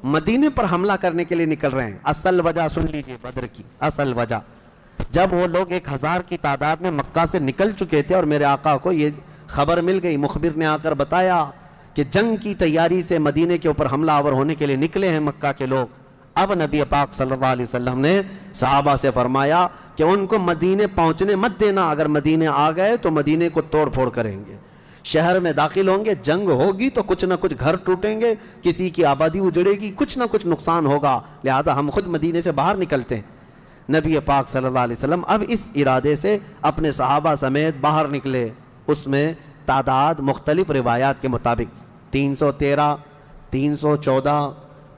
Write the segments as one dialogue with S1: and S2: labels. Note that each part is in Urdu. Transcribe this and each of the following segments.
S1: مدینے پر حملہ کرنے کے لیے نکل رہے ہیں. اصل وجہ سن لیجئے بدر کی اصل وجہ. جب وہ لوگ 1000 کی تعداد میں مکہ سے نکل چکے تھے اور میرے آقا کو یہ خبر مل گئی, مخبر نے آ کر بتایا کہ جنگ کی تیاری سے مدینے کے اوپر حملہ آور ہونے کے لیے نکلے ہیں مکہ کے لوگ. اب نبی پاک صلی اللہ علیہ وسلم نے صحابہ سے فرمایا کہ ان کو مدینے پہنچنے مت دینا, اگر مدینے آ گئے تو مدینے کو توڑ پھوڑ کریں گے, شہر میں داخل ہوں گے, جنگ ہوگی تو کچھ نہ کچھ گھر ٹوٹیں گے, کسی کی آبادی اجڑے گی, کچھ نہ کچھ نقصان ہوگا, لہذا ہم خود مدینے سے باہر نکلتے ہیں. نبی پاک صلی اللہ علیہ وسلم اب اس ارادے سے اپنے صحابہ سمیت باہر نکلے. اس میں تعداد مختلف روایات کے مطابق 313, 314,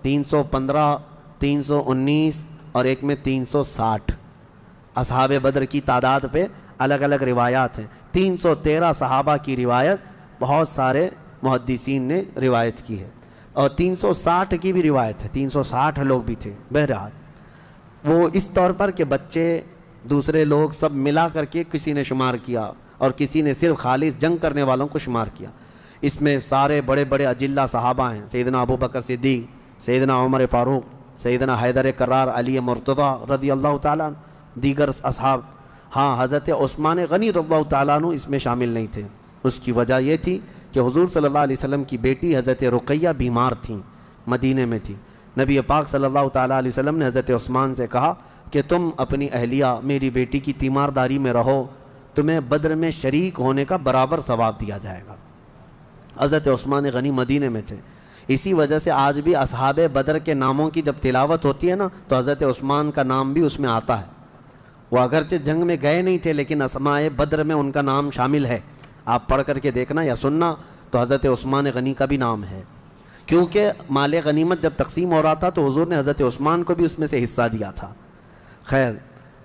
S1: 315, 319 اور ایک میں 360 اصحاب بدر کی تعداد پہ الگ الگ روایات ہیں. 313 صحابہ کی روایت بہت سارے محدثین نے روایت کی ہے, اور 360 کی بھی روایت ہے, 360 لوگ بھی تھے. بہرحال وہ اس طور پر کہ بچے دوسرے لوگ سب ملا کر کے کسی نے شمار کیا, اور کسی نے صرف خالص جنگ کرنے والوں کو شمار کیا. اس میں سارے بڑے بڑے اجلہ صحابہ ہیں, سیدنا ابو بکر صدیق, سیدنا عمر فاروق, سیدنا حیدر کرار, علی مرتضیٰ رضی اللہ تعالیٰ عنہ, دیگر اصحاب. ہاں, حضرت عثمان غنی رضی اللہ تعالیٰ عنہ اس میں شامل نہیں تھے. اس کی وجہ یہ تھی کہ حضور صلی اللہ علیہ وسلم کی بیٹی حضرت رقیہ بیمار تھیں, مدینے میں تھی. نبی پاک صلی اللہ تعالیٰ علیہ وسلم نے حضرت عثمان سے کہا کہ تم اپنی اہلیہ میری بیٹی کی تیمارداری میں رہو, تمہیں بدر میں شریک ہونے کا برابر ثواب دیا جائے گا. حضرت عثمان غنی مدینے میں تھے. اسی وجہ سے آج بھی اصحاب بدر کے ناموں کی جب تلاوت ہوتی ہے نا, تو حضرت عثمان کا نام بھی اس میں آتا ہے. وہ اگرچہ جنگ میں گئے نہیں تھے, لیکن اسماء بدر میں ان کا نام شامل ہے. آپ پڑھ کر کے دیکھنا یا سننا تو حضرت عثمان غنی کا بھی نام ہے, کیونکہ مال غنیمت جب تقسیم ہو رہا تھا تو حضور نے حضرت عثمان کو بھی اس میں سے حصہ دیا تھا. خیر,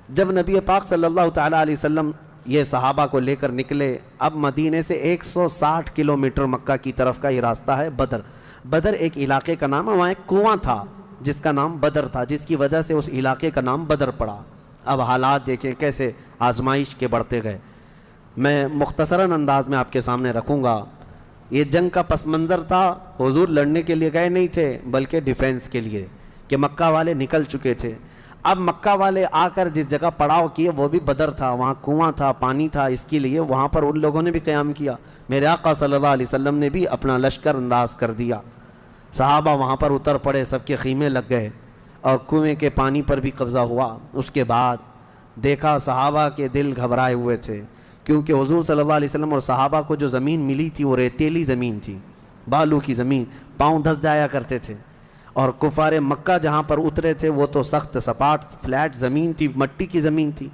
S1: جب نبی پاک صلی اللہ تعالیٰ علیہ وسلم یہ صحابہ کو لے کر نکلے, اب مدینے سے 160 کلومیٹر مکہ کی طرف کا یہ راستہ ہے بدر. بدر ایک علاقے کا نام ہے, وہاں ایک کنواں تھا جس کا نام بدر تھا, جس کی وجہ سے اس علاقے کا نام بدر پڑا. اب حالات دیکھیں کیسے آزمائش کے بڑھتے گئے. میں مختصراً انداز میں آپ کے سامنے رکھوں گا. یہ جنگ کا پس منظر تھا, حضور لڑنے کے لیے گئے نہیں تھے بلکہ ڈیفینس کے لیے, کہ مکہ والے نکل چکے تھے. اب مکہ والے آ کر جس جگہ پڑاؤ کیے وہ بھی بدر تھا, وہاں کنواں تھا, پانی تھا, اس کے لیے وہاں پر ان لوگوں نے بھی قیام کیا. میرے آقا صلی اللہ علیہ وسلم نے بھی اپنا لشکر انداز کر دیا. صحابہ وہاں پر اتر پڑے, سب کے خیمے لگ گئے, اور کنویں کے پانی پر بھی قبضہ ہوا. اس کے بعد دیکھا صحابہ کے دل گھبرائے ہوئے تھے, کیونکہ حضور صلی اللہ علیہ وسلم اور صحابہ کو جو زمین ملی تھی وہ ریتیلی زمین تھی, بالو کی زمین, پاؤں دھس جایا کرتے تھے. اور کفار مکہ جہاں پر اترے تھے وہ تو سخت سپاٹ فلیٹ زمین تھی, مٹی کی زمین تھی,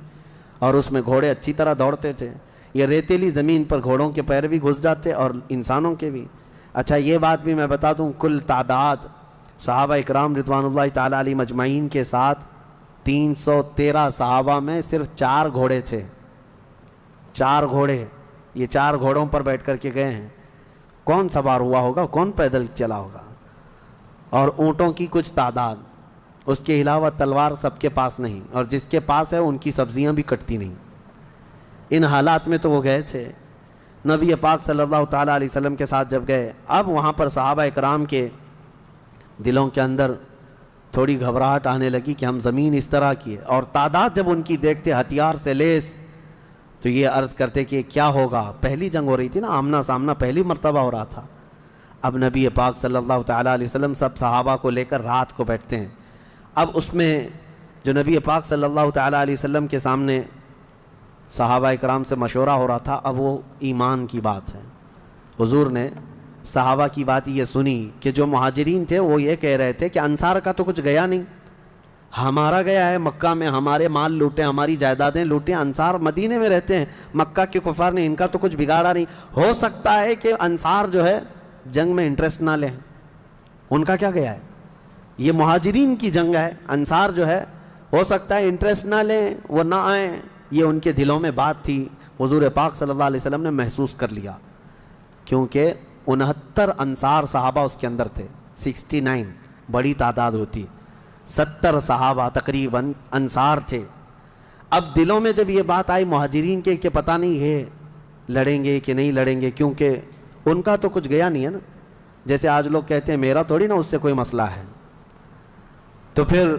S1: اور اس میں گھوڑے اچھی طرح دوڑتے تھے. یہ ریتیلی زمین پر گھوڑوں کے پیر بھی گھس جاتے اور انسانوں کے بھی. اچھا, یہ بات بھی میں بتا دوں, کل تعداد صحابہ اکرام رضوان اللہ تعالیٰ علیہ مجمعین کے ساتھ 313 صحابہ میں صرف 4 گھوڑے تھے. 4 گھوڑے, یہ 4 گھوڑوں پر بیٹھ کر کے گئے ہیں. کون سوار ہوا ہوگا, کون پیدل چلا ہوگا؟ اور اونٹوں کی کچھ تعداد, اس کے علاوہ تلوار سب کے پاس نہیں, اور جس کے پاس ہے ان کی سبزیاں بھی کٹتی نہیں. ان حالات میں تو وہ گئے تھے. نبی پاک صلی اللہ تعالیٰ علیہ وسلم کے ساتھ جب گئے, اب وہاں پر صحابہ اکرام کے دلوں کے اندر تھوڑی گھبراہٹ آنے لگی کہ ہم زمین اس طرح کی ہے, اور تعداد جب ان کی دیکھتے ہتھیار سے لیس, تو یہ عرض کرتے کہ کیا ہوگا. پہلی جنگ ہو رہی تھی نا, آمنا سامنا پہلی مرتبہ ہو رہا تھا. اب نبی پاک صلی اللہ تعالیٰ علیہ وسلم سب صحابہ کو لے کر رات کو بیٹھتے ہیں. اب اس میں جو نبی پاک صلی اللہ تعالیٰ علیہ وسلم کے سامنے صحابہ اکرام سے مشورہ ہو رہا تھا, اب وہ ایمان کی بات ہے. حضور نے صحابہ کی بات یہ سنی کہ جو مہاجرین تھے وہ یہ کہہ رہے تھے کہ انصار کا تو کچھ گیا نہیں, ہمارا گیا ہے مکہ میں, ہمارے مال لوٹے, ہماری جائیدادیں لوٹیں, انصار مدینے میں رہتے ہیں, مکہ کے کفار نے ان کا تو کچھ بگاڑا نہیں. ہو سکتا ہے کہ انصار جو ہے جنگ میں انٹرسٹ نہ لیں, ان کا کیا گیا ہے, یہ مہاجرین کی جنگ ہے, انصار جو ہے ہو سکتا ہے انٹرسٹ نہ لیں, وہ نہ آئیں. یہ ان کے دلوں میں بات تھی, حضور پاک صلی اللہ علیہ وسلم نے محسوس کر لیا, کیونکہ 69 انصار صحابہ اس کے اندر تھے. 69 بڑی تعداد ہوتی, 70 صحابہ تقریباً انصار تھے. اب دلوں میں جب یہ بات آئی مہاجرین کے کہ پتہ نہیں ہے لڑیں گے کہ نہیں لڑیں گے, کیونکہ ان کا تو کچھ گیا نہیں ہے نا. جیسے آج لوگ کہتے ہیں میرا تھوڑی نا اس سے کوئی مسئلہ ہے, تو پھر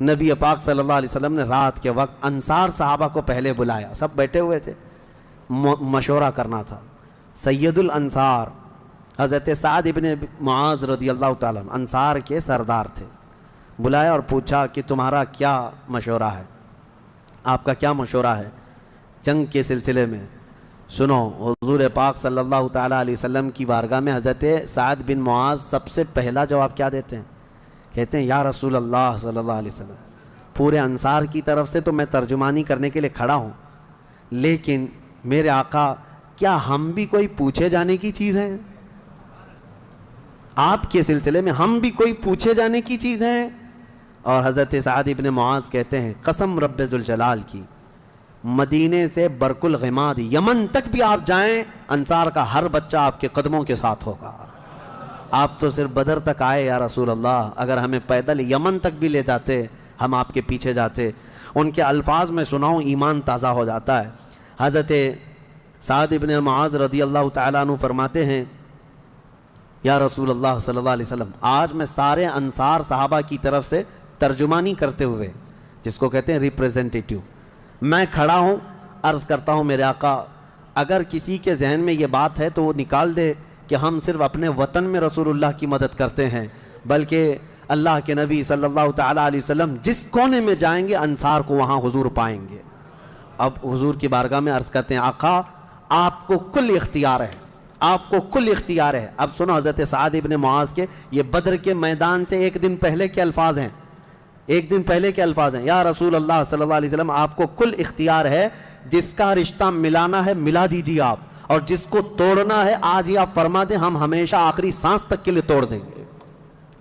S1: نبی پاک صلی اللہ علیہ وسلم نے رات کے وقت انصار صحابہ کو پہلے بلایا، سب بیٹھے ہوئے تھے، مشورہ کرنا تھا۔ سید الانصار حضرت سعد ابن معاذ رضی اللہ تعالیٰ عنہ انصار کے سردار تھے، بلایا اور پوچھا کہ تمہارا کیا مشورہ ہے، آپ کا کیا مشورہ ہے جنگ کے سلسلے میں؟ سنو، حضور پاک صلی اللہ تعالیٰ علیہ وسلم کی بارگاہ میں حضرت سعد بن معاذ سب سے پہلا جواب کیا دیتے ہیں؟ کہتے ہیں یا رسول اللہ صلی اللہ علیہ وسلم، پورے انصار کی طرف سے تو میں ترجمانی کرنے کے لیے کھڑا ہوں، لیکن میرے آقا کیا ہم بھی کوئی پوچھے جانے کی چیز ہیں؟ آپ کے سلسلے میں ہم بھی کوئی پوچھے جانے کی چیز ہیں؟ اور حضرت سعد ابن معاذ کہتے ہیں قسم رب ذوالجلال کی، مدینے سے برق الغماد یمن تک بھی آپ جائیں، انصار کا ہر بچہ آپ کے قدموں کے ساتھ ہوگا۔ آپ تو صرف بدر تک آئے یا رسول اللہ، اگر ہمیں پیدل یمن تک بھی لے جاتے ہم آپ کے پیچھے جاتے۔ ان کے الفاظ میں سناؤں، ایمان تازہ ہو جاتا ہے۔ حضرت سعد ابن معاذ رضی اللہ تعالیٰ عنہ فرماتے ہیں یا رسول اللہ صلی اللہ علیہ وسلم، آج میں سارے انصار صحابہ کی طرف سے ترجمانی کرتے ہوئے، جس کو کہتے ہیں ریپریزنٹیٹیو، میں کھڑا ہوں، عرض کرتا ہوں میرے آقا اگر کسی کے ذہن میں یہ بات ہے تو وہ نکال دے کہ ہم صرف اپنے وطن میں رسول اللہ کی مدد کرتے ہیں، بلکہ اللہ کے نبی صلی اللہ تعالیٰ علیہ وسلم جس کونے میں جائیں گے انصار کو وہاں حضور پائیں گے۔ اب حضور کی بارگاہ میں عرض کرتے ہیں آقا آپ کو کل اختیار ہے، آپ کو کل اختیار ہے۔ اب سنو حضرت سعد ابن معاذ کے یہ بدر کے میدان سے ایک دن پہلے کے الفاظ ہیں، ایک دن پہلے کے الفاظ ہیں، یا رسول اللہ صلی اللہ علیہ وسلم آپ کو کل اختیار ہے، جس کا رشتہ ملانا ہے ملا دیجیے آپ، اور جس کو توڑنا ہے آج ہی آپ فرما دیں، ہم ہمیشہ آخری سانس تک کے لیے توڑ دیں گے۔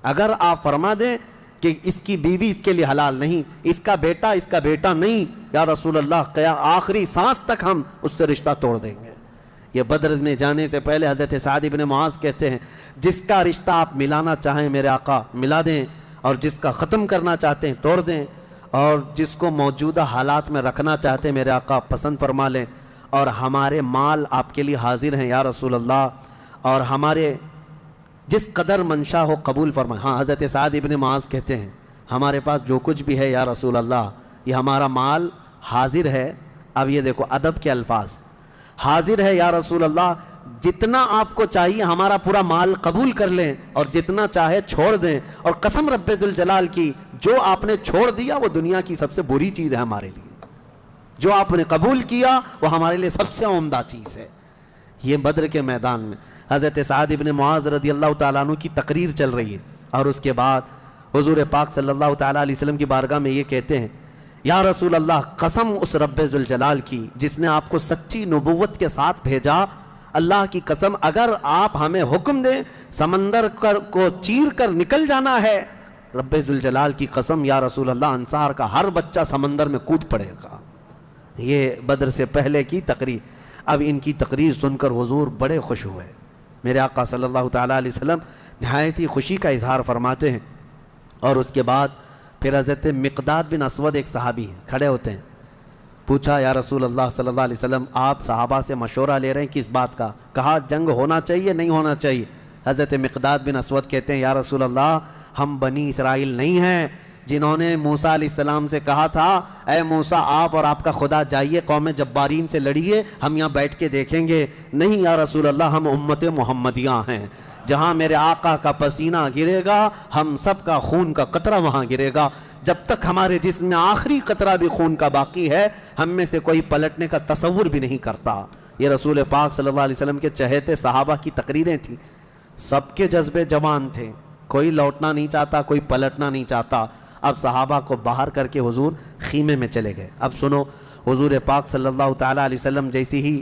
S1: اگر آپ فرما دیں کہ اس کی بیوی اس کے لیے حلال نہیں، اس کا بیٹا نہیں، یا رسول اللہ آخری سانس تک ہم اس سے رشتہ توڑ دیں گے۔ یہ بدر میں جانے سے پہلے حضرت سعد ابن معاذ کہتے ہیں جس کا رشتہ آپ ملانا چاہیں میرے آقا ملا دیں، اور جس کا ختم کرنا چاہتے ہیں توڑ دیں، اور جس کو موجودہ حالات میں رکھنا چاہتے ہیں میرے آقا پسند فرما لیں، اور ہمارے مال آپ کے لیے حاضر ہیں یا رسول اللہ، اور ہمارے جس قدر منشا ہو قبول فرمائیں۔ ہاں حضرت سعد ابن معاذ کہتے ہیں ہمارے پاس جو کچھ بھی ہے یا رسول اللہ یہ ہمارا مال حاضر ہے۔ اب یہ دیکھو ادب کے الفاظ، حاضر ہے یا رسول اللہ، جتنا آپ کو چاہیے ہمارا پورا مال قبول کر لیں اور جتنا چاہے چھوڑ دیں، اور قسم رب ذوالجلال کی جو آپ نے چھوڑ دیا وہ دنیا کی سب سے بری چیز ہے ہمارے لیے، جو آپ نے قبول کیا وہ ہمارے لیے سب سے عمدہ چیز ہے۔ یہ بدر کے میدان میں حضرت سعد ابن معاذ رضی اللہ تعالیٰ عنہ کی تقریر چل رہی ہے، اور اس کے بعد حضور پاک صلی اللہ تعالیٰ علیہ وسلم کی بارگاہ میں یہ کہتے ہیں یا رسول اللہ قسم اس رب ذوالجلال کی جس نے آپ کو سچی نبوت کے ساتھ بھیجا، اللہ کی قسم اگر آپ ہمیں حکم دیں سمندر کو چیر کر نکل جانا ہے، رب ذوالجلال کی قسم یا رسول اللہ انصار کا ہر بچہ سمندر میں کود پڑے گا۔ یہ بدر سے پہلے کی تقریر۔ اب ان کی تقریر سن کر حضور بڑے خوش ہوئے، میرے آقا صلی اللہ تعالیٰ علیہ وسلم نہایت ہی خوشی کا اظہار فرماتے ہیں، اور اس کے بعد پھر حضرت مقداد بن اسود ایک صحابی ہیں کھڑے ہوتے ہیں، پوچھا یا رسول اللہ صلی اللہ علیہ وسلم آپ صحابہ سے مشورہ لے رہے ہیں کس بات کا؟ کہا جنگ ہونا چاہیے نہیں ہونا چاہیے؟ حضرت مقداد بن اسود کہتے ہیں یا رسول اللہ ہم بنی اسرائیل نہیں ہیں جنہوں نے موسیٰ علیہ السلام سے کہا تھا اے موسیٰ آپ اور آپ کا خدا جائیے قوم جبارین سے لڑیے، ہم یہاں بیٹھ کے دیکھیں گے۔ نہیں یا رسول اللہ ہم امت محمدیہ ہیں، جہاں میرے آقا کا پسینہ گرے گا ہم سب کا خون کا قطرہ وہاں گرے گا، جب تک ہمارے جسم میں آخری قطرہ بھی خون کا باقی ہے ہم میں سے کوئی پلٹنے کا تصور بھی نہیں کرتا۔ یہ رسول پاک صلی اللہ علیہ وسلم کے چہیتے صحابہ کی تقریریں تھیں، سب کے جذبے جوان تھے، کوئی لوٹنا نہیں چاہتا، کوئی پلٹنا نہیں چاہتا۔ اب صحابہ کو باہر کر کے حضور خیمے میں چلے گئے۔ اب سنو حضور پاک صلی اللہ تعالیٰ علیہ وسلم جیسی ہی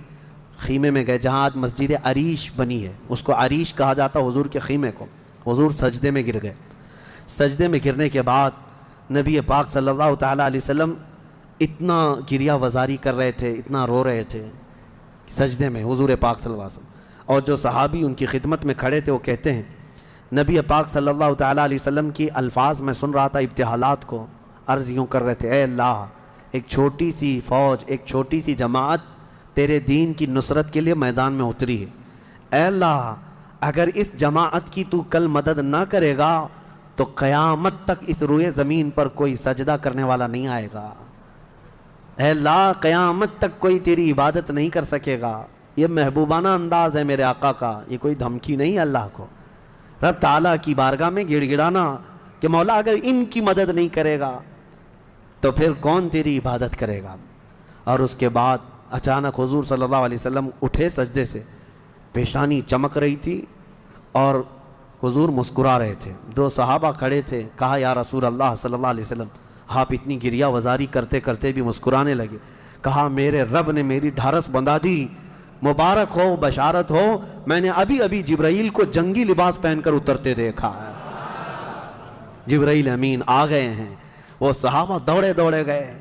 S1: خیمے میں گئے جہاں آج مسجد عریش بنی ہے، اس کو عریش کہا جاتا حضور کے خیمے کو، حضور سجدے میں گر گئے۔ سجدے میں گرنے کے بعد نبی پاک صلی اللہ تعالیٰ علیہ وسلم اتنا گریہ وزاری کر رہے تھے، اتنا رو رہے تھے سجدے میں حضور پاک صلی اللہ علیہ وسلم، اور جو صحابی ان کی خدمت میں کھڑے تھے وہ کہتے ہیں نبی پاک صلی اللہ تعالیٰ علیہ وسلم کی الفاظ میں سن رہا تھا ابتحالات کو، عرض یوں کر رہے تھے اے اللہ ایک چھوٹی سی فوج، ایک چھوٹی سی جماعت تیرے دین کی نصرت کے لیے میدان میں اتری ہے، اے اللہ اگر اس جماعت کی تو کل مدد نہ کرے گا تو قیامت تک اس روئے زمین پر کوئی سجدہ کرنے والا نہیں آئے گا۔ اے اللہ قیامت تک کوئی تیری عبادت نہیں کر سکے گا۔ یہ محبوبانہ انداز ہے میرے آقا کا، یہ کوئی دھمکی نہیں ہے اللہ کو۔ رب تعالیٰ کی بارگاہ میں گڑ گڑانا کہ مولا اگر ان کی مدد نہیں کرے گا تو پھر کون تیری عبادت کرے گا۔ اور اس کے بعد اچانک حضور صلی اللہ علیہ وسلم اٹھے سجدے سے، پیشانی چمک رہی تھی اور حضور مسکرا رہے تھے۔ دو صحابہ کھڑے تھے، کہا یا رسول اللہ صلی اللہ علیہ وسلم آپ اتنی گریہ وزاری کرتے کرتے بھی مسکرانے لگے۔ کہا میرے رب نے میری ڈھارس بندھا دی، مبارک ہو، بشارت ہو، میں نے ابھی ابھی جبرائیل کو جنگی لباس پہن کر اترتے دیکھا ہے۔ جبرائیل امین آ گئے ہیں۔ وہ صحابہ دوڑے دوڑے گئے،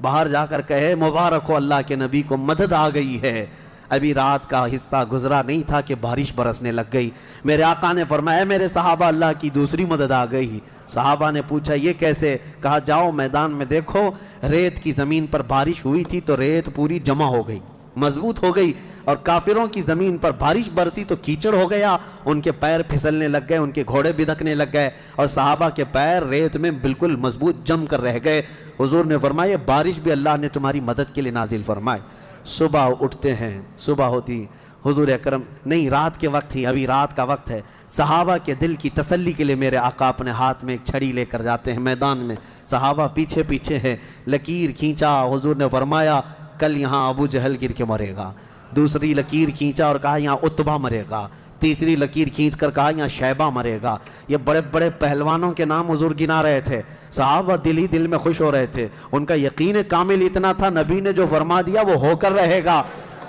S1: باہر جا کر کہے مبارک ہو اللہ کے نبی کو مدد آ گئی ہے۔ ابھی رات کا حصہ گزرا نہیں تھا کہ بارش برسنے لگ گئی۔ میرے آقا نے فرمایا میرے صحابہ اللہ کی دوسری مدد آ گئی۔ صحابہ نے پوچھا یہ کیسے؟ کہا جاؤ میدان میں دیکھو، ریت کی زمین پر بارش ہوئی تھی تو ریت پوری جمع ہو گئی، مضبوط ہو گئی، اور کافروں کی زمین پر بارش برسی تو کیچڑ ہو گیا، ان کے پیر پھسلنے لگ گئے، ان کے گھوڑے بدکنے لگ گئے، اور صحابہ کے پیر ریت میں بالکل مضبوط جم کر رہ گئے۔ حضور نے فرمایا بارش بھی اللہ نے تمہاری مدد کے لیے نازل فرمائے۔ صبح اٹھتے ہیں، صبح ہوتی، حضور اکرم نہیں رات کے وقت ہی، ابھی رات کا وقت ہے، صحابہ کے دل کی تسلی کے لیے میرے آقا اپنے ہاتھ میں ایک چھڑی لے کر جاتے ہیں میدان میں، صحابہ پیچھے پیچھے ہیں، لکیر کھینچا، حضور نے فرمایا کل یہاں ابو جہل گر کے مرے گا۔ دوسری لکیر کھینچا اور کہا یہاں عتبہ مرے گا۔ تیسری لکیر کھینچ کر کہا یہاں شیبہ مرے گا۔ یہ بڑے بڑے پہلوانوں کے نام حضور گنا رہے تھے۔ صحابہ دل ہی دل میں خوش ہو رہے تھے، ان کا یقین کامل اتنا تھا نبی نے جو فرما دیا وہ ہو کر رہے گا۔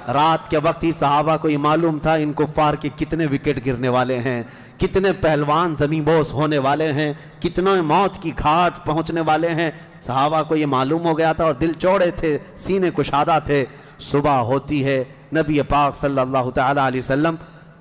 S1: رات کے وقت ہی صحابہ کو یہ معلوم تھا ان کفار کے کتنے وکٹ گرنے والے ہیں، کتنے پہلوان زمین بوس ہونے والے ہیں، کتنے موت کی گھاٹ پہنچنے والے ہیں۔ صحابہ کو یہ معلوم ہو گیا تھا اور دل چوڑے تھے، سینے کشادہ تھے۔ صبح ہوتی ہے، نبی پاک صلی اللہ تعالیٰ علیہ وسلم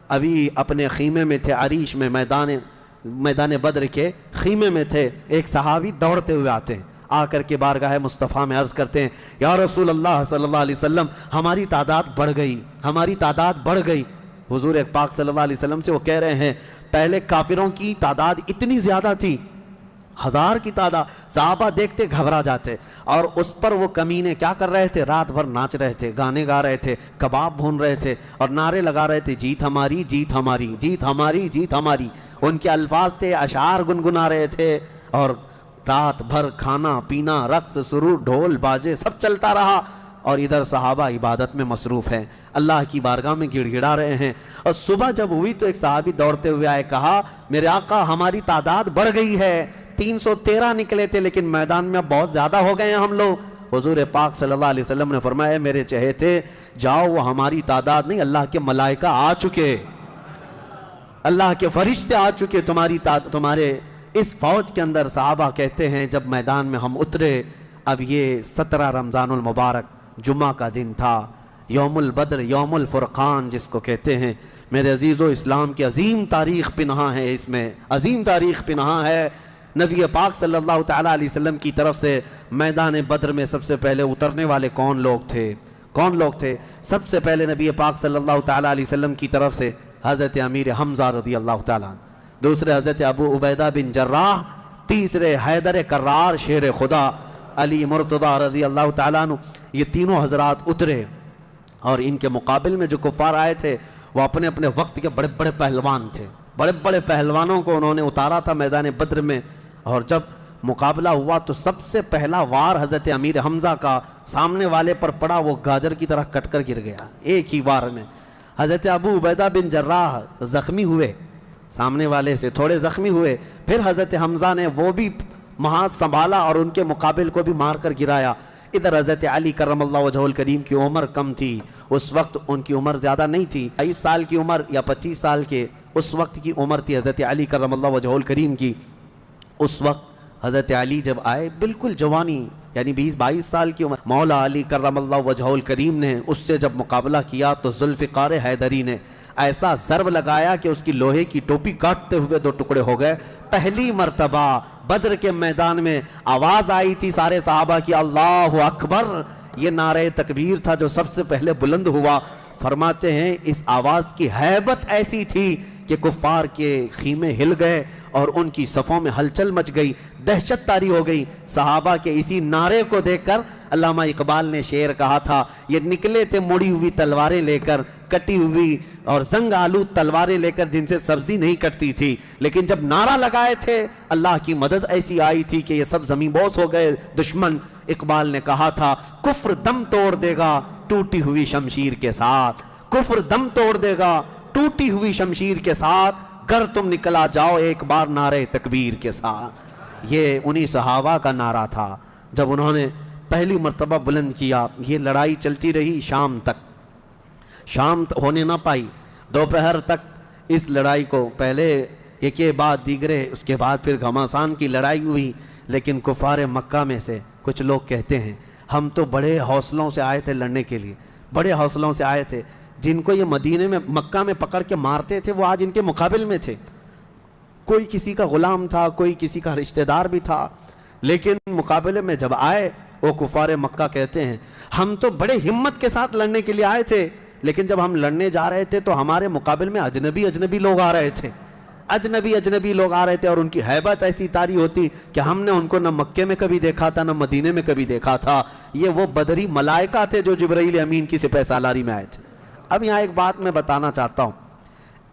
S1: ابھی اپنے خیمے میں تھے، عریش میں، میدان بدر کے خیمے میں تھے۔ ایک صحابی دوڑتے ہوئے آتے ہیں، آ کر کے بارگاہ مصطفیٰ میں عرض کرتے ہیں یا رسول اللہ صلی اللہ علیہ وسلم ہماری تعداد بڑھ گئی، ہماری تعداد بڑھ گئی۔ حضور پاک صلی اللہ علیہ وسلم سے وہ کہہ رہے ہیں پہلے کافروں کی تعداد اتنی زیادہ تھی، 1000 کی تعداد، صحابہ دیکھتے گھبرا جاتے، اور اس پر وہ کمینے کیا کر رہے تھے؟ رات بھر ناچ رہے تھے، گانے گا رہے تھے، کباب بھون رہے تھے، اور نعرے لگا رہے تھے جیت ہماری، جیت ہماری، جیت ہماری، جیت ہماری۔ ان کے الفاظ تھے، اشعار گنگنا رہے تھے، اور رات بھر کھانا پینا، رقص سرور، ڈھول باجے سب چلتا رہا، اور ادھر صحابہ عبادت میں مصروف ہیں، اللہ کی بارگاہ میں گڑ گڑا رہے ہیں۔ اور صبح جب ہوئی تو ایک صحابی دوڑتے ہوئے آئے، کہا میرے آقا ہماری تعداد بڑھ گئی ہے، 313 نکلے تھے لیکن میدان میں اب بہت زیادہ ہو گئے ہیں ہم لوگ۔ حضور پاک صلی اللہ علیہ وسلم نے فرمایا میرے چہیتے جاؤ، وہ ہماری تعداد نہیں، اللہ کے ملائکہ آ چکے، اللہ کے فرشتے آ چکے تمہارے اس فوج کے اندر۔ صحابہ کہتے ہیں جب میدان میں ہم اترے، اب یہ 17 رمضان المبارک جمعہ کا دن تھا، یوم البدر، یوم الفرقان جس کو کہتے ہیں۔ میرے عزیزو، اسلام کی عظیم تاریخ پنہاں ہے، اس میں عظیم تاریخ پنہاں ہے۔ نبی پاک صلی اللہ تعالیٰ علیہ وسلم کی طرف سے میدان بدر میں سب سے پہلے اترنے والے کون لوگ تھے؟ سب سے پہلے نبی پاک صلی اللہ تعالیٰ علیہ وسلم کی طرف سے حضرت امیر حمزہ رضی اللہ تعالیٰ، دوسرے حضرت ابو عبیدہ بن جراح، تیسرے حیدر کرار شیر خدا علی مرتضی رضی اللہ تعالیٰ عنہ۔ یہ تینوں حضرات اترے، اور ان کے مقابل میں جو کفار آئے تھے وہ اپنے اپنے وقت کے بڑے بڑے پہلوان تھے، بڑے بڑے پہلوانوں کو انہوں نے اتارا تھا میدان بدر میں۔ اور جب مقابلہ ہوا تو سب سے پہلا وار حضرت امیر حمزہ کا سامنے والے پر پڑا، وہ گاجر کی طرح کٹ کر گر گیا ایک ہی وار میں۔ حضرت ابو عبیدہ بن جراح زخمی ہوئے، سامنے والے سے تھوڑے زخمی ہوئے، پھر حضرت حمزہ نے وہ بھی محاذ سنبھالا اور ان کے مقابل کو بھی مار کر گرایا۔ ادھر حضرت علی کرم اللہ وجہہ الکریم کی عمر کم تھی، اس وقت ان کی عمر زیادہ نہیں تھی، 22 سال کی عمر یا 25 سال کے اس وقت کی عمر تھی حضرت علی کرم اللہ وجہہ الکریم کی۔ اس وقت حضرت علی جب آئے بالکل جوانی، یعنی 20-22 سال کی عمر، مولا علی کرم اللہ وجہہ الکریم نے اس سے جب مقابلہ کیا تو ذوالفقار حیدری نے ایسا ضرب لگایا کہ اس کی لوہے کی ٹوپی کاٹتے ہوئے 2 ٹکڑے ہو گئے۔ پہلی مرتبہ بدر کے میدان میں آواز آئی تھی سارے صحابہ کی اللہ اکبر، یہ نعرہ تکبیر تھا جو سب سے پہلے بلند ہوا۔ فرماتے ہیں اس آواز کی ہیبت ایسی تھی کہ کفار کے خیمے ہل گئے اور ان کی صفوں میں ہلچل مچ گئی، دہشت طاری ہو گئی۔ صحابہ کے اسی نعرے کو دیکھ کر علامہ اقبال نے شعر کہا تھا، یہ نکلے تھے مڑی ہوئی تلواریں لے کر، کٹی ہوئی اور زنگ آلود تلواریں لے کر جن سے سبزی نہیں کٹتی تھی، لیکن جب نعرہ لگائے تھے اللہ کی مدد ایسی آئی تھی کہ یہ سب زمین بوس ہو گئے دشمن۔ اقبال نے کہا تھا، کفر دم توڑ دے گا ٹوٹی ہوئی شمشیر کے ساتھ، کفر دم توڑ دے گا ٹوٹی ہوئی شمشیر کے ساتھ، گر تم نکلا جاؤ ایک بار نعرے تکبیر کے ساتھ۔ یہ انہی صحابہ کا نعرہ تھا جب انہوں نے پہلی مرتبہ بلند کیا۔ یہ لڑائی چلتی رہی شام تک، شام ہونے نہ پائی، دوپہر تک اس لڑائی کو پہلے ایک کے بعد دیگرے، اس کے بعد پھر گھماسان کی لڑائی ہوئی۔ لیکن کفار مکہ میں سے کچھ لوگ کہتے ہیں ہم تو بڑے حوصلوں سے آئے تھے لڑنے کے لیے، بڑے حوصلوں سے آئے تھے، جن کو یہ مدینے میں مکہ میں پکڑ کے مارتے تھے وہ آج ان کے مقابل میں تھے، کوئی کسی کا غلام تھا، کوئی کسی کا رشتہ دار بھی تھا، لیکن مقابلے میں جب آئے وہ کفار مکہ کہتے ہیں ہم تو بڑے ہمت کے ساتھ لڑنے کے لیے آئے تھے، لیکن جب ہم لڑنے جا رہے تھے تو ہمارے مقابل میں اجنبی لوگ آ رہے تھے، اجنبی لوگ آ رہے تھے، اور ان کی ہیبت ایسی طاری ہوتی کہ ہم نے ان کو نہ مکے میں کبھی دیکھا تھا نہ مدینے میں کبھی دیکھا تھا۔ یہ وہ بدری ملائکہ تھے جو جبرائیل امین کی سپہ سالاری میں آئے تھے۔ اب یہاں ایک بات میں بتانا چاہتا ہوں،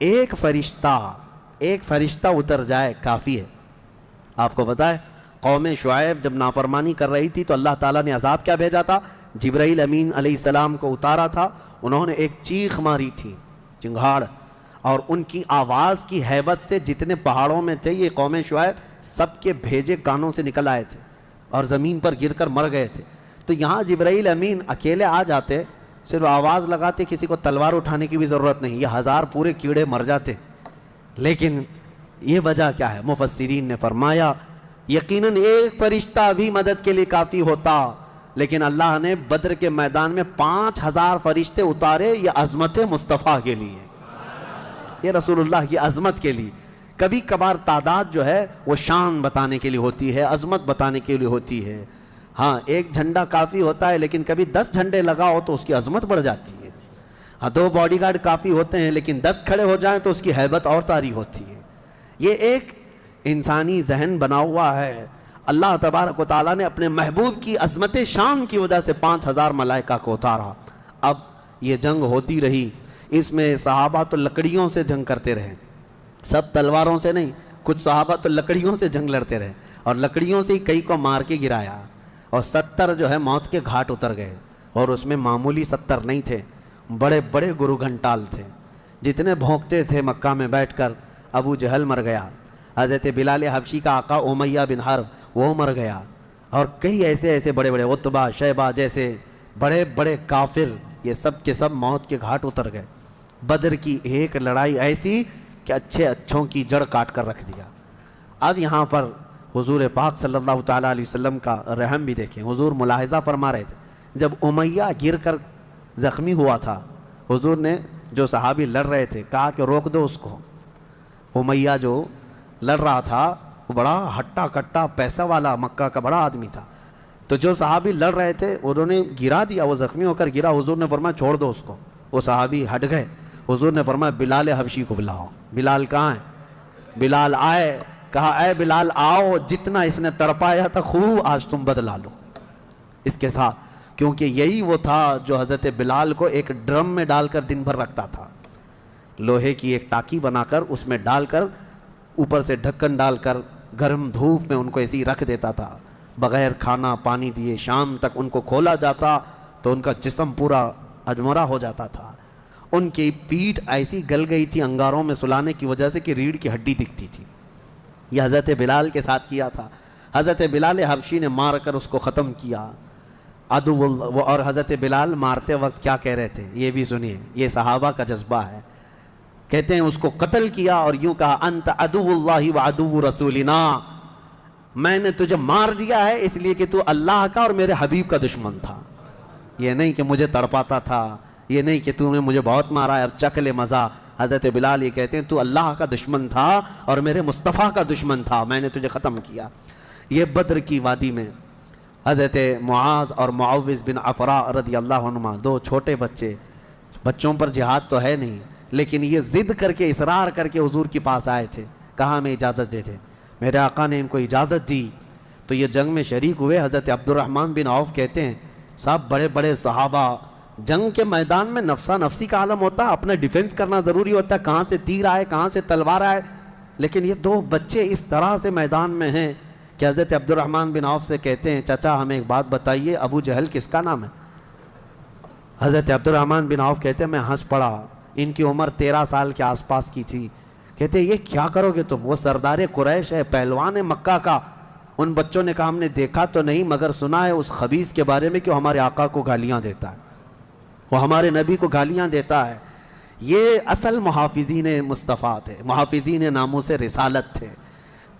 S1: ایک فرشتہ اتر جائے کافی ہے۔ آپ کو پتا ہے قوم شعیب جب نافرمانی کر رہی تھی تو اللہ تعالیٰ نے عذاب کیا بھیجا تھا؟ جبرائیل امین علیہ السلام کو اتارا تھا، انہوں نے ایک چیخ ماری تھی، چنگھاڑ، اور ان کی آواز کی ہیبت سے جتنے پہاڑوں میں تھے یہ قوم شعیب سب کے بھیجے کانوں سے نکل آئے تھے اور زمین پر گر کر مر گئے تھے۔ تو یہاں جبرائیل امین اکیلے آ جاتے، صرف آواز لگاتے، کسی کو تلوار اٹھانے کی بھی ضرورت نہیں، یہ 1000 پورے کیڑے مر جاتے۔ لیکن یہ وجہ کیا ہے؟ مفسرین نے فرمایا یقیناً ایک فرشتہ بھی مدد کے لیے کافی ہوتا، لیکن اللہ نے بدر کے میدان میں 5000 فرشتے اتارے، یہ عظمت مصطفیٰ کے لیے، یہ رسول اللہ کی عظمت کے لیے۔ کبھی کبھار تعداد جو ہے وہ شان بتانے کے لیے ہوتی ہے، عظمت بتانے کے لیے ہوتی ہے۔ ہاں ایک جھنڈا کافی ہوتا ہے، لیکن کبھی 10 جھنڈے لگاؤ تو اس کی عظمت بڑھ جاتی ہے۔ ہاں 2 باڈی گارڈ کافی ہوتے ہیں، لیکن 10 کھڑے ہو جائیں تو اس کی ہیبت اور طاری ہوتی ہے۔ یہ ایک انسانی ذہن بنا ہوا ہے۔ اللہ تبارک و تعالیٰ نے اپنے محبوب کی عظمت شان کی وجہ سے 5000 ملائکہ کو اتارا۔ اب یہ جنگ ہوتی رہی، اس میں صحابہ تو لکڑیوں سے جنگ کرتے رہے، سب تلواروں سے نہیں، کچھ صحابہ تو لکڑیوں سے جنگ لڑتے رہے، اور لکڑیوں سے ہی کئی کو مار کے گرایا، اور 70 جو ہے موت کے گھاٹ اتر گئے، اور اس میں معمولی 70 نہیں تھے، بڑے بڑے گرو گھنٹال تھے، جتنے بھونکتے تھے مکہ میں بیٹھ کر۔ ابو جہل مر گیا، حضرت بلال حبشی کا آقا امیہ بن حرب وہ مر گیا، اور کئی ایسے بڑے بڑے عتبہ شیبہ جیسے بڑے بڑے کافر، یہ سب کے سب موت کے گھاٹ اتر گئے۔ بدر کی ایک لڑائی ایسی کہ اچھوں کی جڑ کاٹ کر رکھ دیا۔ اب یہاں پر حضور پاک صلی اللہ تعالیٰ علیہ وسلم کا رحم بھی دیکھیں، حضور ملاحظہ فرما رہے تھے، جب امیہ گر کر زخمی ہوا تھا، حضور نے جو صحابی لڑ رہے تھے کہا کہ روک دو اس کو۔ امیہ جو لڑ رہا تھا وہ بڑا ہٹا کٹا پیسہ والا مکہ کا بڑا آدمی تھا، تو جو صحابی لڑ رہے تھے انہوں نے گرا دیا، وہ زخمی ہو کر گرا، حضور نے فرمایا چھوڑ دو اس کو، وہ صحابی ہٹ گئے۔ حضور نے فرمایا بلال حبشی کو بلاؤ۔ بلال کہاں ہے؟ بلال آئے، کہا اے بلال آؤ، جتنا اس نے تڑپایا تھا خوب آج تم بدلا لو اس کے ساتھ، کیونکہ یہی وہ تھا جو حضرت بلال کو ایک ڈرم میں ڈال کر دن بھر رکھتا تھا، لوہے کی ایک ٹاکی بنا کر اس میں ڈال کر اوپر سے ڈھکن ڈال کر گرم دھوپ میں ان کو ایسی رکھ دیتا تھا، بغیر کھانا پانی دیے شام تک ان کو کھولا جاتا تو ان کا جسم پورا اجمرا ہو جاتا تھا، ان کی پیٹھ ایسی گل گئی تھی انگاروں میں سلانے کی وجہ سے کہ ریڑھ کی ہڈی دکھتی تھی۔ یہ حضرت بلال کے ساتھ کیا تھا، حضرت بلال حبشی نے مار کر اس کو ختم کیا۔ عدو اللہ، اور حضرت بلال مارتے وقت کیا کہہ رہے تھے یہ بھی سنیے، یہ صحابہ کا جذبہ ہے۔ کہتے ہیں اس کو قتل کیا اور یوں کہا انت عدو اللہ و عدو رسولنا، میں نے تجھے مار دیا ہے اس لیے کہ تو اللہ کا اور میرے حبیب کا دشمن تھا، یہ نہیں کہ مجھے تڑپاتا تھا، یہ نہیں کہ تو نے مجھے بہت مارا ہے اب چکھ لے مزہ۔ حضرت بلال یہ کہتے ہیں تو اللہ کا دشمن تھا اور میرے مصطفیٰ کا دشمن تھا، میں نے تجھے ختم کیا۔ یہ بدر کی وادی میں حضرت معاذ اور معوذ بن عفراء رضی اللہ عنہما، 2 چھوٹے بچے، بچوں پر جہاد تو ہے نہیں لیکن یہ ضد کر کے اصرار کر کے حضور کے پاس آئے تھے، کہا ہمیں اجازت دے دے۔ میرے آقا نے ان کو اجازت دی تو یہ جنگ میں شریک ہوئے۔ حضرت عبد الرحمن بن عوف کہتے ہیں صاحب بڑے بڑے صحابہ، جنگ کے میدان میں نفسا نفسی کا عالم ہوتا ہے، اپنا ڈیفنس کرنا ضروری ہوتا ہے، کہاں سے تیر آئے کہاں سے تلوار آئے، لیکن یہ دو بچے اس طرح سے میدان میں ہیں کہ حضرت عبد الرحمن بن عوف سے کہتے ہیں چچا ہمیں ایک بات بتائیے، ابو جہل کس کا نام ہے؟ حضرت عبد الرحمن بن عوف کہتے ہیں میں ہنس پڑا، ان کی عمر 13 سال کے آس پاس کی تھی۔ کہتے ہیں یہ کیا کرو گے تم؟ وہ سردار قریش ہے، پہلوان ہے مکہ کا۔ ان بچوں نے کہا ہم نے دیکھا تو نہیں مگر سنا ہے اس خبیث کے بارے میں کہ وہ ہمارے آقا کو گالیاں دیتا ہے، وہ ہمارے نبی کو گالیاں دیتا ہے۔ یہ اصل محافظین مصطفیٰ تھے، محافظین ناموس رسالت تھے،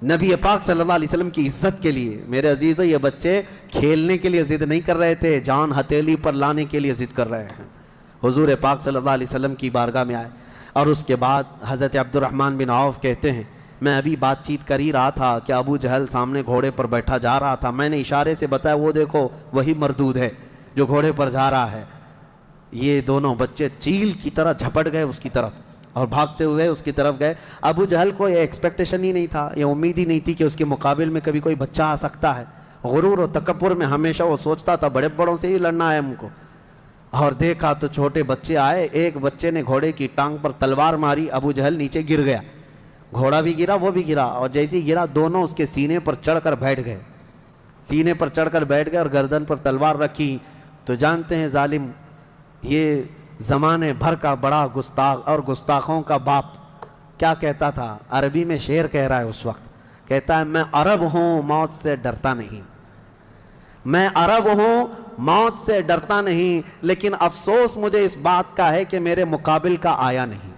S1: نبی پاک صلی اللہ علیہ وسلم کی عزت کے لیے۔ میرے عزیزو یہ بچے کھیلنے کے لیے ضد نہیں کر رہے تھے، جان ہتھیلی پر لانے کے لیے ضد کر رہے ہیں۔ حضور پاک صلی اللہ علیہ وسلم کی بارگاہ میں آئے اور اس کے بعد حضرت عبد الرحمن بن عوف کہتے ہیں میں ابھی بات چیت کر ہی رہا تھا کہ ابو جہل سامنے گھوڑے پر بیٹھا جا رہا تھا، میں نے اشارے سے بتایا وہ دیکھو وہی مردود ہے جو گھوڑے پر جا رہا ہے۔ یہ دونوں بچے چیل کی طرح جھپٹ گئے اس کی طرف اور بھاگتے ہوئے اس کی طرف گئے۔ ابو جہل کو یہ ایکسپیکٹیشن ہی نہیں تھا، یہ امید ہی نہیں تھی کہ اس کے مقابل میں کبھی کوئی بچہ آ سکتا ہے۔ غرور و تکبر میں ہمیشہ وہ سوچتا تھا بڑے بڑوں سے ہی لڑنا ہے ہم کو، اور دیکھا تو چھوٹے بچے آئے، ایک بچے نے گھوڑے کی ٹانگ پر تلوار ماری، ابو جہل نیچے گر گیا، گھوڑا بھی گرا وہ بھی گرا، اور جیسے ہی گرا دونوں اس کے سینے پر چڑھ کر بیٹھ گئے، سینے پر چڑھ کر بیٹھ گئے اور گردن پر تلوار رکھی۔ تو جانتے ہیں ظالم یہ زمانے بھر کا بڑا گستاخ اور گستاخوں کا باپ کیا کہتا تھا، عربی میں شعر کہہ رہا ہے اس وقت، کہتا ہے میں عرب ہوں موت سے ڈرتا نہیں، میں عرب ہوں موت سے ڈرتا نہیں، لیکن افسوس مجھے اس بات کا ہے کہ میرے مقابل کا آیا نہیں۔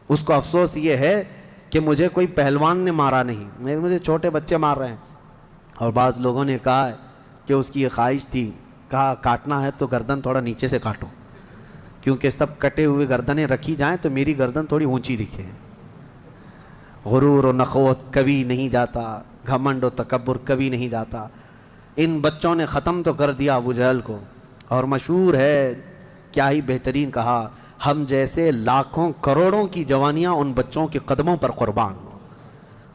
S1: اس کو افسوس یہ ہے کہ مجھے کوئی پہلوان نے مارا نہیں، مجھے چھوٹے بچے مار رہے ہیں۔ اور بعض لوگوں نے کہا کہ اس کی یہ خواہش تھی، کہا کاٹنا ہے تو گردن تھوڑا نیچے سے کاٹو، کیونکہ سب کٹے ہوئے گردنیں رکھی جائیں تو میری گردن تھوڑی اونچی دکھے۔ غرور و نخوت کبھی نہیں جاتا، گھمنڈ و تکبر کبھی نہیں جاتا۔ ان بچوں نے ختم تو کر دیا ابو جہل کو، اور مشہور ہے کیا ہی بہترین کہا، ہم جیسے لاکھوں کروڑوں کی جوانیاں ان بچوں کے قدموں پر قربان ہوں،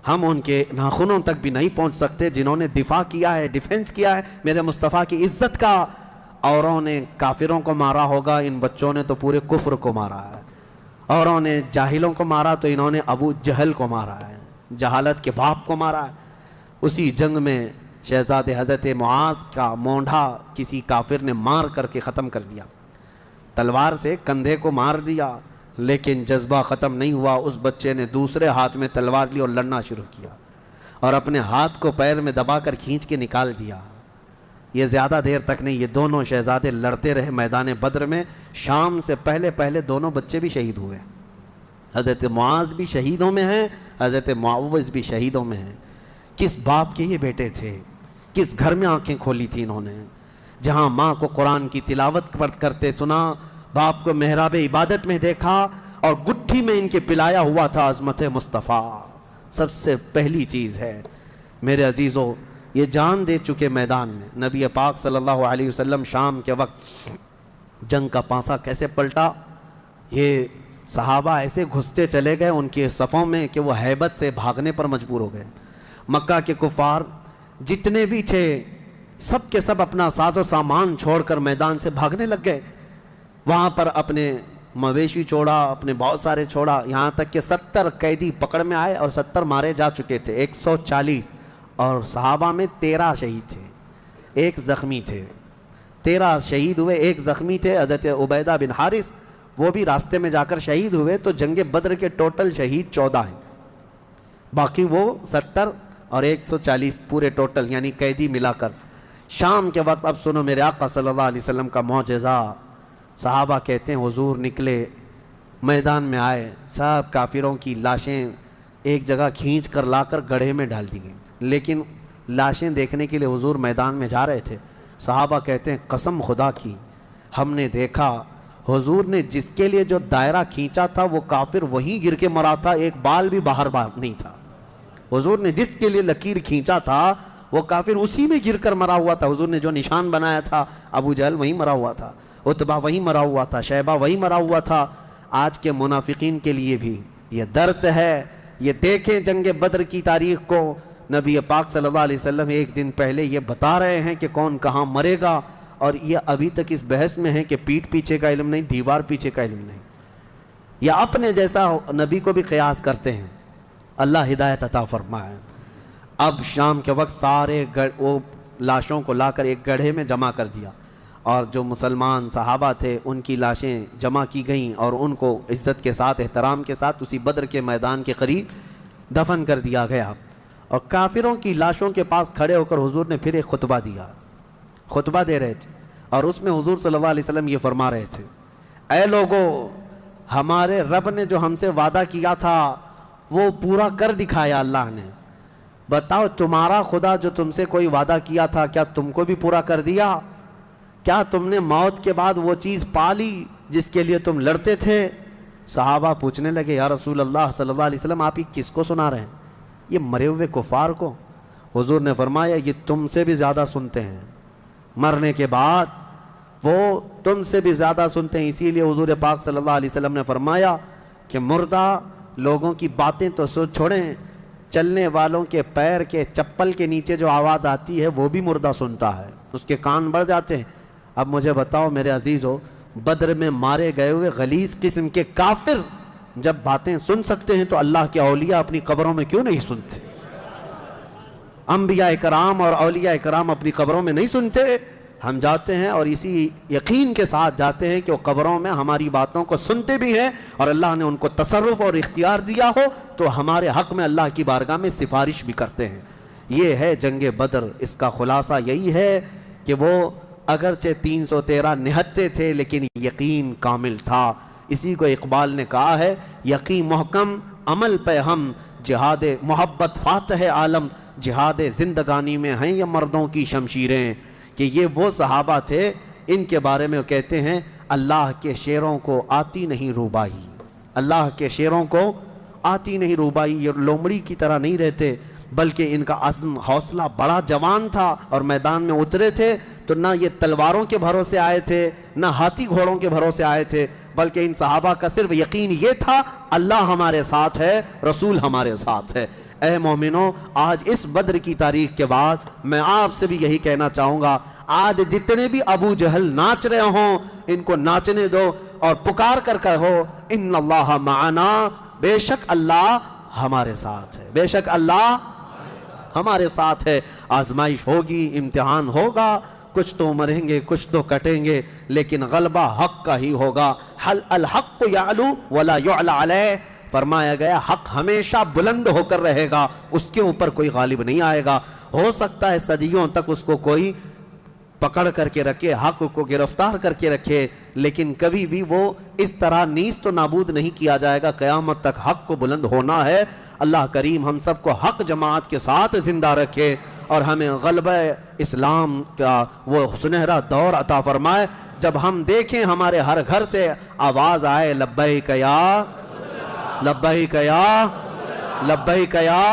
S1: ہم ان کے ناخنوں تک بھی نہیں پہنچ سکتے جنہوں نے دفاع کیا ہے، ڈیفنس کیا ہے میرے مصطفیٰ کی عزت کا۔ اوروں نے کافروں کو مارا ہوگا، ان بچوں نے تو پورے کفر کو مارا ہے۔ اوروں نے جاہلوں کو مارا تو انہوں نے ابو جہل کو مارا ہے، جہالت کے باپ کو مارا ہے۔ اسی جنگ میں شہزادے حضرت معاذ کا مونڈھا کسی کافر نے مار کر کے ختم کر دیا، تلوار سے کندھے کو مار دیا، لیکن جذبہ ختم نہیں ہوا۔ اس بچے نے دوسرے ہاتھ میں تلوار لی اور لڑنا شروع کیا، اور اپنے ہاتھ کو پیر میں دبا کر کھینچ کے نکال دیا۔ یہ زیادہ دیر تک نہیں، یہ دونوں شہزادے لڑتے رہے میدان بدر میں۔ شام سے پہلے پہلے دونوں بچے بھی شہید ہوئے، حضرت معاذ بھی شہیدوں میں ہیں، حضرت معوذ بھی شہیدوں میں ہیں۔ کس باپ کے یہ بیٹے تھے، کس گھر میں آنکھیں کھولی تھی انہوں نے، جہاں ماں کو قرآن کی تلاوت کرتے سنا، باپ کو محراب عبادت میں دیکھا، اور گٹھی میں ان کے پلایا ہوا تھا عظمت مصطفیٰ۔ سب سے پہلی چیز ہے میرے عزیزو، یہ جان دے چکے میدان میں۔ نبی پاک صلی اللہ علیہ وسلم شام کے وقت جنگ کا پانسا کیسے پلٹا، یہ صحابہ ایسے گھستے چلے گئے ان کے صفوں میں کہ وہ ہیبت سے بھاگنے پر مجبور ہو گئے۔ مکہ کے کفار جتنے بھی تھے سب کے سب اپنا ساز و سامان چھوڑ کر میدان سے بھاگنے لگ گئے۔ وہاں پر اپنے مویشی چھوڑا، اپنے بہت سارے چھوڑا، یہاں تک کہ 70 قیدی پکڑ میں آئے اور 70 مارے جا چکے تھے، 140، اور صحابہ میں 13 شہید تھے، 1 زخمی تھے۔ 13 شہید ہوئے، 1 زخمی تھے، حضرت عبیدہ بن حارث، وہ بھی راستے میں جا کر شہید ہوئے۔ تو جنگ بدر کے ٹوٹل شہید 14 ہیں، باقی وہ 70 اور 140 پورے ٹوٹل یعنی قیدی ملا کر۔ شام کے وقت اب سنو میرے آقا صلی اللہ علیہ وسلم کا معجزہ۔ صحابہ کہتے ہیں حضور نکلے، میدان میں آئے، سب کافروں کی لاشیں ایک جگہ کھینچ کر لا کر گڑھے میں ڈال دی گئیں، لیکن لاشیں دیکھنے کے لیے حضور میدان میں جا رہے تھے۔ صحابہ کہتے ہیں قسم خدا کی ہم نے دیکھا حضور نے جس کے لیے جو دائرہ کھینچا تھا وہ کافر وہیں گر کے مرا تھا، ایک بال بھی باہر نہیں تھا۔ حضور نے جس کے لیے لکیر کھینچا تھا وہ کافر اسی میں گر کر مرا ہوا تھا۔ حضور نے جو نشان بنایا تھا ابو جہل وہیں مرا ہوا تھا، عتبہ وہیں مرا ہوا تھا، شیبہ وہیں مرا ہوا تھا۔ آج کے منافقین کے لیے بھی یہ درس ہے. یہ دیکھیں جنگ بدر کی تاریخ کو. نبی پاک صلی اللہ علیہ وسلم ایک دن پہلے یہ بتا رہے ہیں کہ کون کہاں مرے گا, اور یہ ابھی تک اس بحث میں ہے کہ پیٹھ پیچھے کا علم نہیں, دیوار پیچھے کا علم نہیں. یا اپنے جیسا نبی کو بھی قیاس کرتے ہیں. اللہ ہدایت عطا فرمائے. اب شام کے وقت سارے وہ لاشوں کو لا کر ایک گڑھے میں جمع کر دیا, اور جو مسلمان صحابہ تھے ان کی لاشیں جمع کی گئیں اور ان کو عزت کے ساتھ, احترام کے ساتھ اسی بدر کے میدان کے قریب دفن کر دیا گیا. اور کافروں کی لاشوں کے پاس کھڑے ہو کر حضور نے پھر ایک خطبہ دیا. خطبہ دے رہے تھے اور اس میں حضور صلی اللہ علیہ وسلم یہ فرما رہے تھے, اے لوگو, ہمارے رب نے جو ہم سے وعدہ کیا تھا وہ پورا کر دکھایا اللہ نے. بتاؤ تمہارا خدا جو تم سے کوئی وعدہ کیا تھا کیا تم کو بھی پورا کر دیا؟ کیا تم نے موت کے بعد وہ چیز پا لی جس کے لیے تم لڑتے تھے؟ صحابہ پوچھنے لگے, یا رسول اللہ صلی اللہ علیہ وسلم, آپ یہ کس کو سنا رہے ہیں؟ یہ مرے ہوئے کفار کو. حضور نے فرمایا یہ تم سے بھی زیادہ سنتے ہیں, مرنے کے بعد وہ تم سے بھی زیادہ سنتے ہیں. اسی لیے حضور پاک صلی اللہ علیہ وسلم نے فرمایا کہ مردہ لوگوں کی باتیں تو چھوڑیں, چلنے والوں کے پیر کے چپل کے نیچے جو آواز آتی ہے وہ بھی مردہ سنتا ہے, اس کے کان بڑھ جاتے ہیں. اب مجھے بتاؤ میرے عزیزو, بدر میں مارے گئے ہوئے غلیظ قسم کے کافر جب باتیں سن سکتے ہیں تو اللہ کے اولیاء اپنی قبروں میں کیوں نہیں سنتے؟ انبیاء کرام اور اولیاء کرام اپنی قبروں میں نہیں سنتے؟ ہم جاتے ہیں اور اسی یقین کے ساتھ جاتے ہیں کہ وہ قبروں میں ہماری باتوں کو سنتے بھی ہیں, اور اللہ نے ان کو تصرف اور اختیار دیا ہو تو ہمارے حق میں اللہ کی بارگاہ میں سفارش بھی کرتے ہیں. یہ ہے جنگ بدر. اس کا خلاصہ یہی ہے کہ وہ اگرچہ 313 نہتے تھے لیکن یقین کامل تھا. اسی کو اقبال نے کہا ہے, یقین محکم عمل پہ ہم, جہاد محبت فاتح عالم, جہاد زندگانی میں ہیں یہ مردوں کی شمشیریں. کہ یہ وہ صحابہ تھے, ان کے بارے میں وہ کہتے ہیں اللہ کے شیروں کو آتی نہیں روبائی, اللہ کے شیروں کو آتی نہیں روبائی. یہ لومڑی کی طرح نہیں رہتے بلکہ ان کا عزم حوصلہ بڑا جوان تھا, اور میدان میں اترے تھے تو نہ یہ تلواروں کے بھروسے آئے تھے نہ ہاتھی گھوڑوں کے بھروسے آئے تھے, بلکہ ان صحابہ کا صرف یقین یہ تھا اللہ ہمارے ساتھ ہے, رسول ہمارے ساتھ ہے. اے مومنوں, آج اس بدر کی تاریخ کے بعد میں آپ سے بھی یہی کہنا چاہوں گا, آج جتنے بھی ابو جہل ناچ رہے ہوں ان کو ناچنے دو اور پکار کر کہو ان اللہ معنا, بے شک اللہ ہمارے ساتھ ہے, بے شک اللہ ہمارے ساتھ ہے. آزمائش ہوگی, امتحان ہوگا, کچھ تو مریں گے کچھ تو کٹیں گے, لیکن غلبہ حق کا ہی ہوگا. حل الحق یعلو ولا یعلی علیہ, فرمایا گیا حق ہمیشہ بلند ہو کر رہے گا, اس کے اوپر کوئی غالب نہیں آئے گا. ہو سکتا ہے صدیوں تک اس کو کوئی پکڑ کر کے رکھے, حق کو گرفتار کر کے رکھے, لیکن کبھی بھی وہ اس طرح نیست و نابود نہیں کیا جائے گا. قیامت تک حق کو بلند ہونا ہے. اللہ کریم ہم سب کو حق جماعت کے ساتھ زندہ رکھے اور ہمیں غلبہ اسلام کا وہ سنہرا دور عطا فرمائے, جب ہم دیکھیں ہمارے ہر گھر سے آواز آئے لبیک یا لبیک یا لبیک یا